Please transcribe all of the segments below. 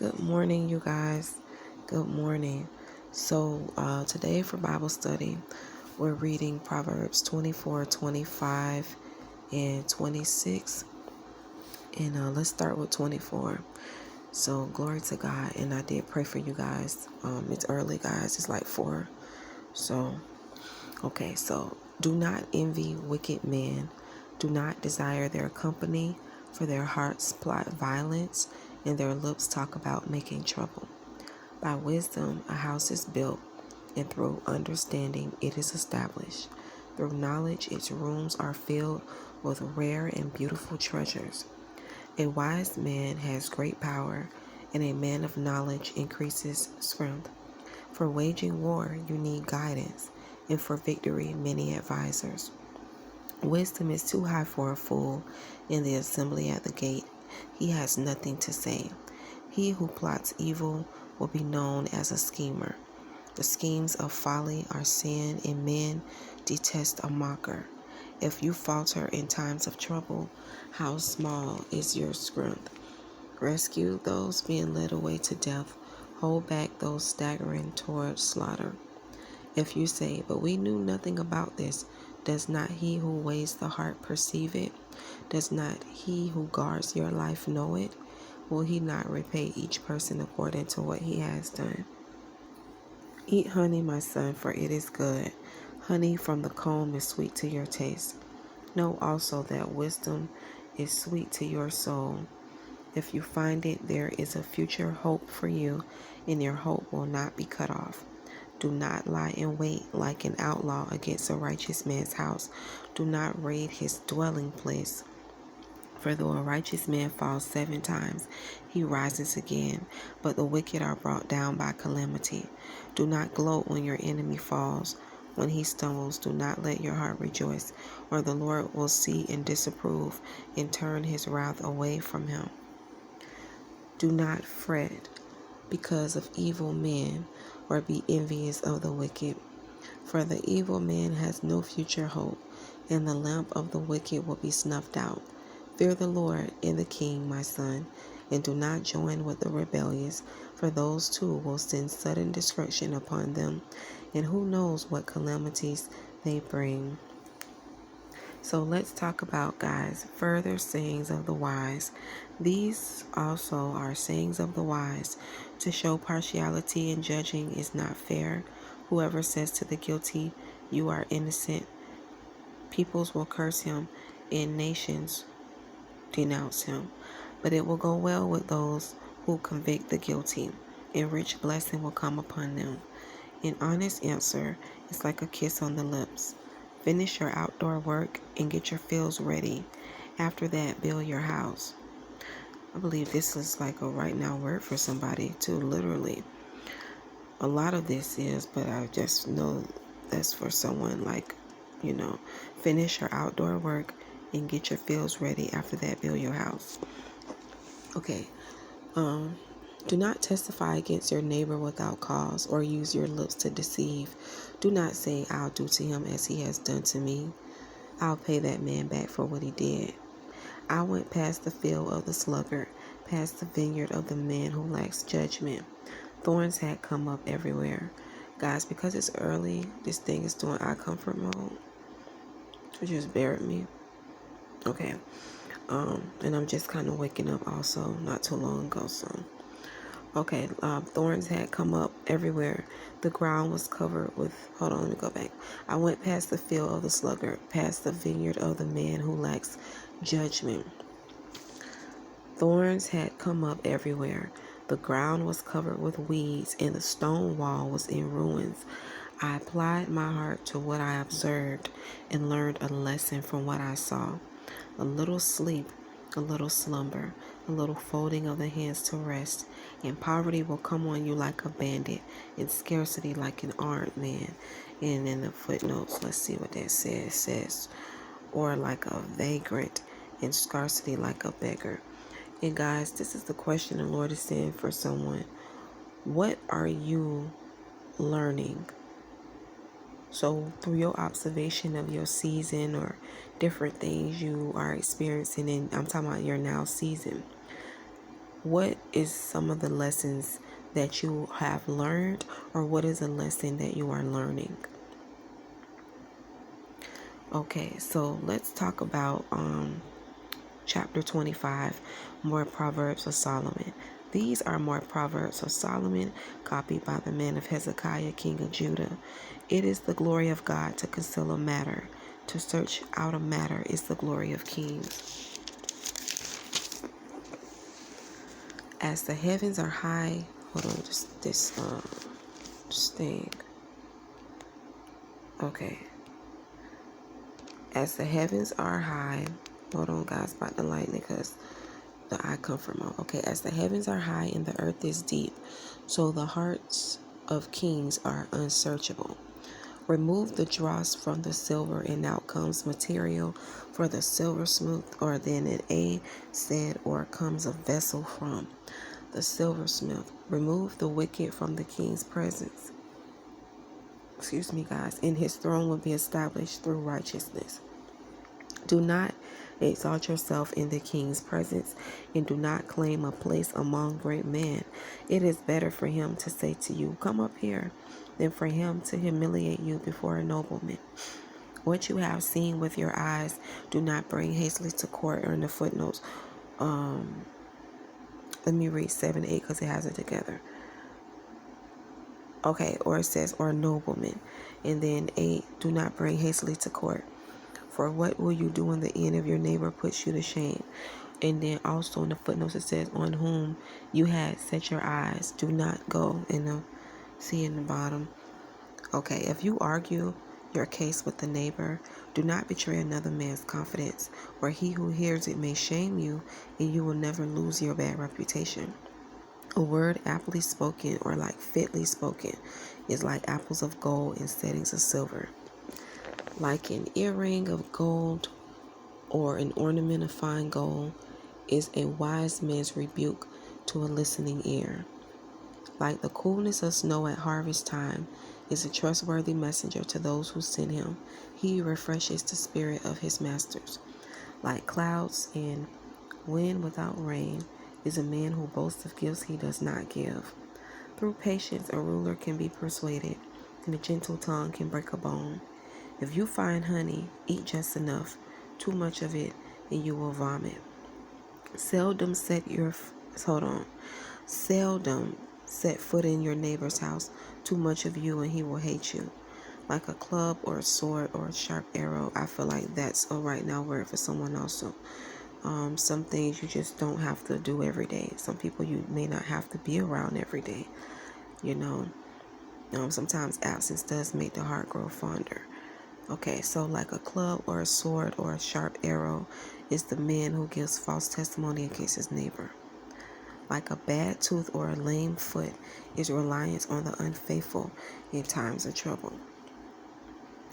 Good morning, you guys. Good morning. So, today for Bible study, we're reading Proverbs 24, 25, and 26. And let's start with 24. So, glory to God. And I did pray for you guys. It's early, guys. It's like 4. So, okay. So, do not envy wicked men. Do not desire their company, for their hearts plot violence, and their lips talk about making trouble. By wisdom a house is built, and through understanding it is established. Through knowledge its rooms are filled with rare and beautiful treasures. A wise man has great power, and a man of knowledge increases strength. For waging war you need guidance, and for victory many advisers. Wisdom is too high for a fool. In the assembly at the gate he has nothing to say. He who plots evil will be known as a schemer. The schemes of folly are sin, and men detest a mocker. If you falter in times of trouble, how small is your strength? Rescue those being led away to death. Hold back those staggering toward slaughter. If you say, "But we knew nothing about this," does not he who weighs the heart perceive it? Does not he who guards your life know it? Will he not repay each person according to what he has done? Eat honey, my son, for it is good. Honey from the comb is sweet to your taste. Know also that wisdom is sweet to your soul. If you find it, there is a future hope for you, and your hope will not be cut off. Do not lie in wait like an outlaw against a righteous man's house. Do not raid his dwelling place. For though a righteous man falls 7 times, he rises again, but the wicked are brought down by calamity. Do not gloat when your enemy falls. When he stumbles, do not let your heart rejoice, or the Lord will see and disapprove and turn his wrath away from him. Do not fret because of evil men, or be envious of the wicked. For the evil man has no future hope, and the lamp of the wicked will be snuffed out. Fear the Lord and the King, my son, and do not join with the rebellious, for those too will send sudden destruction upon them, and who knows what calamities they bring. So let's talk about, guys, further sayings of the wise. These also are sayings of the wise. To show partiality in judging is not fair. Whoever says to the guilty, "You are innocent," peoples will curse him, and nations denounce him. But it will go well with those who convict the guilty, and rich blessing will come upon them. An honest answer is like a kiss on the lips. Finish your outdoor work and get your fields ready. After that, build your house. I believe this is like a right now word for somebody too, literally. A lot of this is, but I just know that's for someone like, finish your outdoor work and get your fields ready. After that, build your house. Okay. Do not testify against your neighbor without cause, or use your lips to deceive. Do not say, "I'll do to him as he has done to me. I'll pay that man back for what he did." I went past the field of the sluggard, past the vineyard of the man who lacks judgment. Thorns had come up everywhere. Guys, because it's early, this thing is doing eye comfort mode. So just bear with me. Okay. And I'm just kind of waking up also not too long ago, so. Okay, thorns had come up everywhere. The ground was covered with, hold on, let me go back. I went past the field of the sluggard, past the vineyard of the man who lacks judgment. Thorns had come up everywhere. The ground was covered with weeds, and the stone wall was in ruins. I applied my heart to what I observed and learned a lesson from what I saw. A little sleep, a little slumber, a little folding of the hands to rest, and poverty will come on you like a bandit, and scarcity like an armed man. And in the footnotes, let's see what that says. It says, or like a vagrant, and scarcity like a beggar. And guys, this is the question the Lord is saying for someone. What are you learning? So through your observation of your season or different things you are experiencing, and I'm talking about your now season, What is some of the lessons that you have learned, or what is a lesson that you are learning? Okay, so let's talk about chapter 25, more Proverbs of Solomon. These are more Proverbs of Solomon, copied by the man of Hezekiah, king of Judah. It is the glory of God to conceal a matter. To search out a matter is the glory of kings. As the heavens are high, hold on, just this thing. Okay. As the heavens are high, hold on, guys, about the lightning because the eye comfort mode. Okay, as the heavens are high and the earth is deep, so the hearts of kings are unsearchable. Remove the dross from the silver, and out comes material for the silversmith, or then an A said, or comes a vessel from the silversmith. Remove the wicked from the king's presence. Excuse me, guys. And his throne will be established through righteousness. Do not exalt yourself in the king's presence, and do not claim a place among great men. It is better for him to say to you, "Come up here," than for him to humiliate you before a nobleman. What you have seen with your eyes, do not bring hastily to court. Or in the footnotes, let me read 7, 8 because it has it together. Okay, or it says, or nobleman. And then 8, do not bring hastily to court. For what will you do when the end of your neighbor puts you to shame? And then also in the footnotes it says, on whom you had set your eyes, do not go. And see in the bottom. Okay, if you argue your case with the neighbor, do not betray another man's confidence, or he who hears it may shame you, and you will never lose your bad reputation. A word aptly spoken, or like fitly spoken, is like apples of gold in settings of silver. Like an earring of gold or an ornament of fine gold is a wise man's rebuke to a listening ear. Like the coolness of snow at harvest time is a trustworthy messenger to those who send him. He refreshes the spirit of his masters. Like clouds and wind without rain is a man who boasts of gifts he does not give. Through patience, a ruler can be persuaded, and a gentle tongue can break a bone. If you find honey, eat just enough. Too much of it, and you will vomit. Seldom set foot in your neighbor's house. Too much of you, and he will hate you. Like a club or a sword or a sharp arrow. I feel like that's a right now word for someone also. Some things you just don't have to do every day. Some people you may not have to be around every day. Sometimes absence does make the heart grow fonder. Okay, so like a club or a sword or a sharp arrow is the man who gives false testimony against his neighbor. Like a bad tooth or a lame foot is reliance on the unfaithful in times of trouble.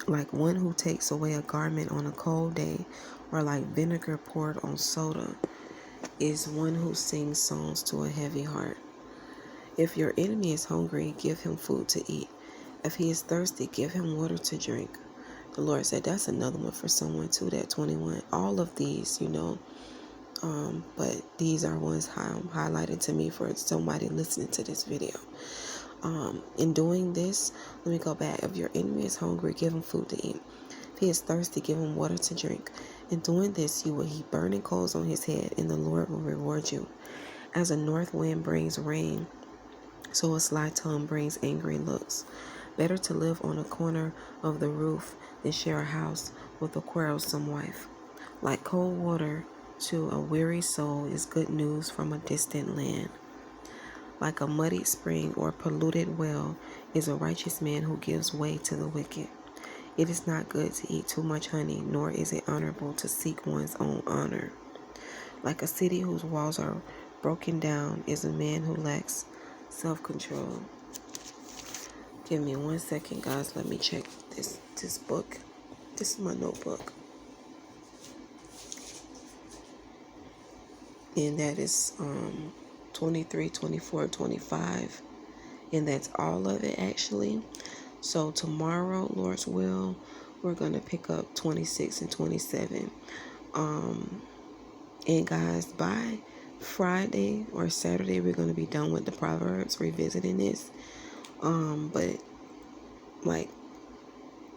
Like one who takes away a garment on a cold day, or like vinegar poured on soda, is one who sings songs to a heavy heart. If your enemy is hungry, give him food to eat. If he is thirsty, give him water to drink. The Lord said that's another one for someone too, that 21. All of these, but these are ones highlighted to me for somebody listening to this video. In doing this, let me go back. If your enemy is hungry, give him food to eat. If he is thirsty, give him water to drink. In doing this, you will heap burning coals on his head, and the Lord will reward you. As a north wind brings rain, so a sly tongue brings angry looks. Better to live on a corner of the roof than share a house with a quarrelsome wife. Like cold water to a weary soul is good news from a distant land. Like a muddied spring or polluted well is a righteous man who gives way to the wicked. It is not good to eat too much honey, nor is it honorable to seek one's own honor. Like a city whose walls are broken down is a man who lacks self-control. Give me 1 second, guys. Let me check this book. This is my notebook. And that is 23, 24, 25. And that's all of it, actually. So tomorrow, Lord's will, we're going to pick up 26 and 27. And guys, by Friday or Saturday, we're going to be done with the Proverbs, revisiting this. But like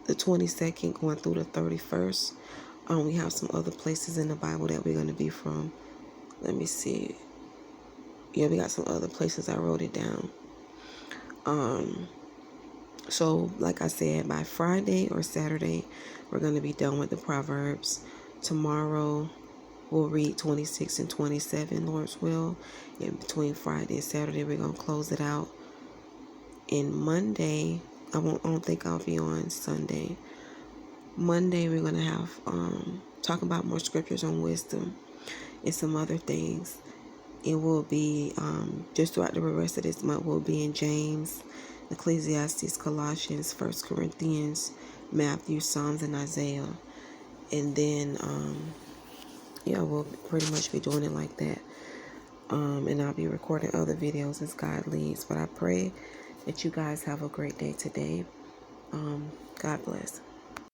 the 22nd going through the 31st, we have some other places in the Bible that we're going to be from. Let me see. Yeah, we got some other places. I wrote it down. So like I said, by Friday or Saturday, we're going to be done with the Proverbs. Tomorrow, we'll read 26 and 27, Lord's will. And between Friday and Saturday, we're going to close it out. And Monday, I don't think I'll be on Sunday. Monday, we're going to have, talk about more scriptures on wisdom and some other things. It will be, just throughout the rest of this month, will be in James, Ecclesiastes, Colossians, 1 Corinthians, Matthew, Psalms, and Isaiah. And then, we'll pretty much be doing it like that. And I'll be recording other videos as God leads. But I pray that you guys have a great day today. God bless.